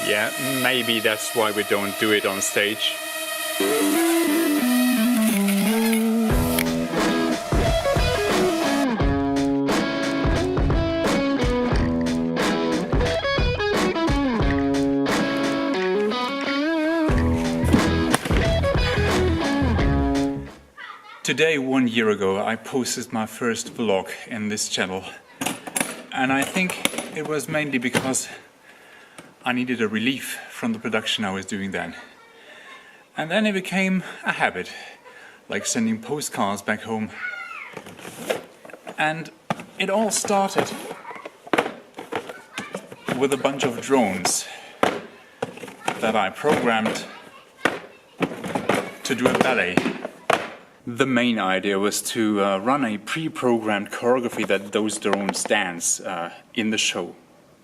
Yeah, maybe that's why we don't do it on stage. Today, 1 year ago, I posted my first vlog in this channel, and I think it was mainly because I needed a relief from the production I was doing then. And then it became a habit, like sending postcards back home. And it all started with a bunch of drones that I programmed to do a ballet. The main idea was to run a pre-programmed choreography that those drones dance in the show.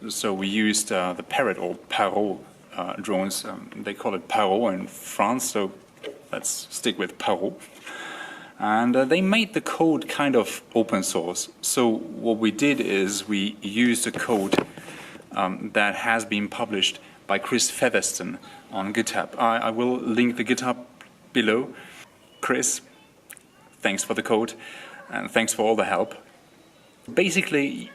So we used the Parrot or Parrot drones. They call it Parrot in France, so let's stick with Parrot. And they made the code kind of open source. So what we did is we used a code that has been published by Chris Featherston on GitHub. I will link the GitHub below. Chris, thanks for the code and thanks for all the help. Basically,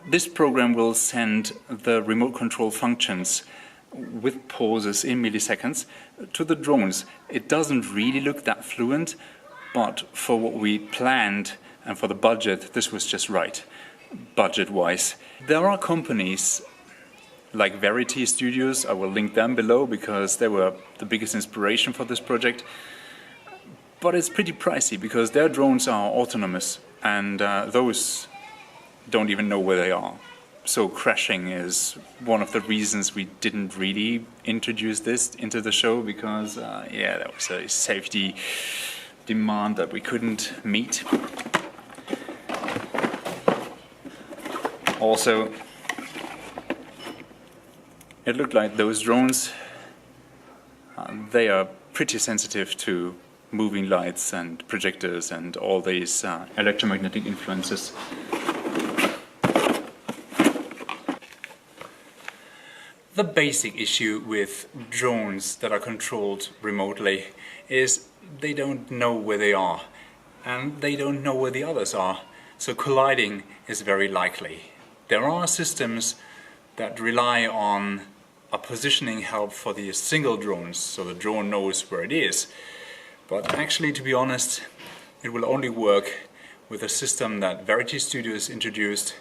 this program will send the remote control functions with pauses in milliseconds to the drones. It doesn't really look that fluent, but for what we planned and for the budget, this was just right, budget-wise. There are companies like Verity Studios, I will link them below because they were the biggest inspiration for this project. But it's pretty pricey because their drones are autonomous and those don't even know where they are. So crashing is one of the reasons we didn't really introduce this into the show because yeah, that was a safety demand that we couldn't meet. Also, it looked like those drones, they are pretty sensitive to moving lights and projectors and all these electromagnetic influences. The basic issue with drones that are controlled remotely is they don't know where they are and they don't know where the others are, so colliding is very likely. There are systems that rely on a positioning help for the single drones, so the drone knows where it is. But actually, to be honest, it will only work with a system that Verity Studios introduced,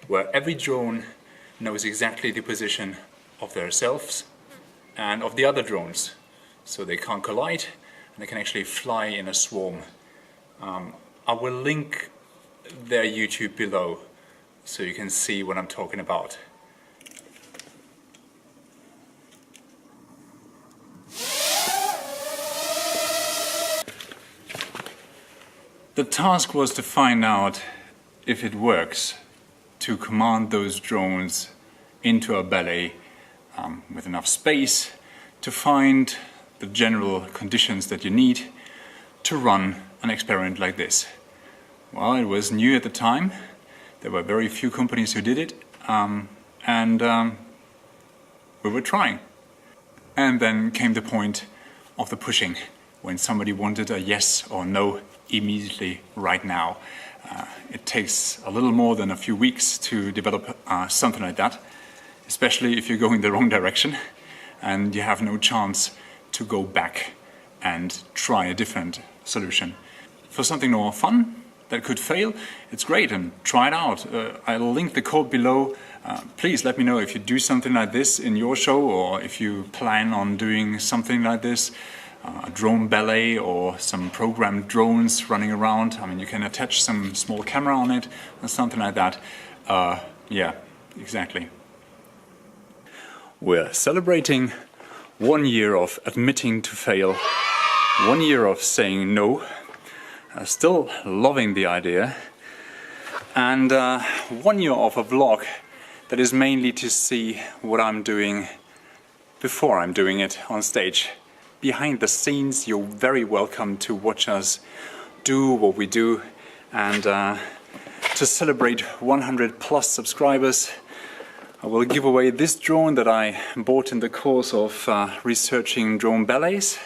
where every drone knows exactly the position of themselves and of the other drones, so they can't collide and they can actually fly in a swarm. I will link their YouTube below so you can see what I'm talking about. The task was to find out if it works to command those drones into a ballet with enough space to find the general conditions that you need to run an experiment like this. Well, it was new at the time. There were very few companies who did it, and we were trying. And then came the point of the pushing, when somebody wanted a yes or no immediately right now. It takes a little more than a few weeks to develop something like that, especially if you're going the wrong direction and you have no chance to go back and try a different solution. For something more fun that could fail, it's great, and try it out. I'll link the code below. Please let me know if you do something like this in your show, or if you plan on doing something like this. A drone ballet or some programmed drones running around. I mean, you can attach some small camera on it or something like that. Yeah, exactly. We're celebrating 1 year of admitting to fail, 1 year of saying no, still loving the idea, and 1 year of a vlog that is mainly to see what I'm doing before I'm doing it on stage. Behind the scenes, you're very welcome to watch us do what we do, and to celebrate 100 plus subscribers, I will give away this drone that I bought in the course of researching drone ballets.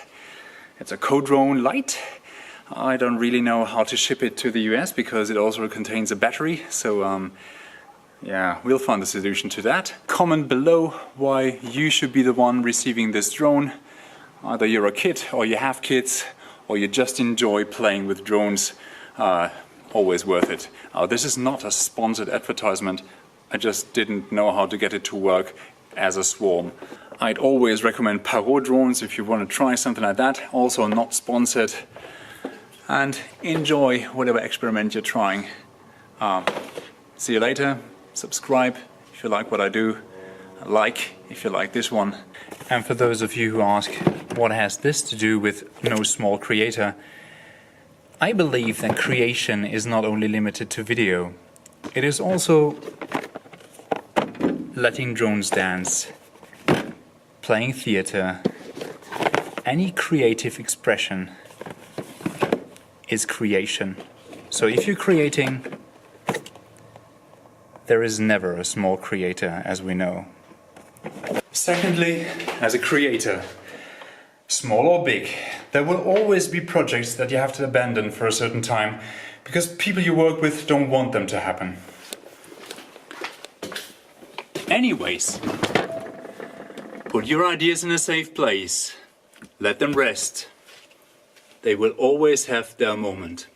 It's a co-drone light. I don't really know how to ship it to the US because it also contains a battery, so yeah, we'll find a solution to that. Comment below why you should be the one receiving this drone. Either you're a kid, or you have kids, or you just enjoy playing with drones. Always worth it. This is not a sponsored advertisement. I just didn't know how to get it to work as a swarm. I'd always recommend Parrot drones if you want to try something like that. Also not sponsored. And enjoy whatever experiment you're trying. See you later. Subscribe if you like what I do. Like if you like this one. And for those of you who ask, what has this to do with NoSmallCreator? I believe that creation is not only limited to video. It is also letting drones dance, playing theater. Any creative expression is creation. So if you're creating, there is never a small creator, as we know. Secondly, as a creator, small or big, there will always be projects that you have to abandon for a certain time because people you work with don't want them to happen. Anyways, put your ideas in a safe place. Let them rest. They will always have their moment.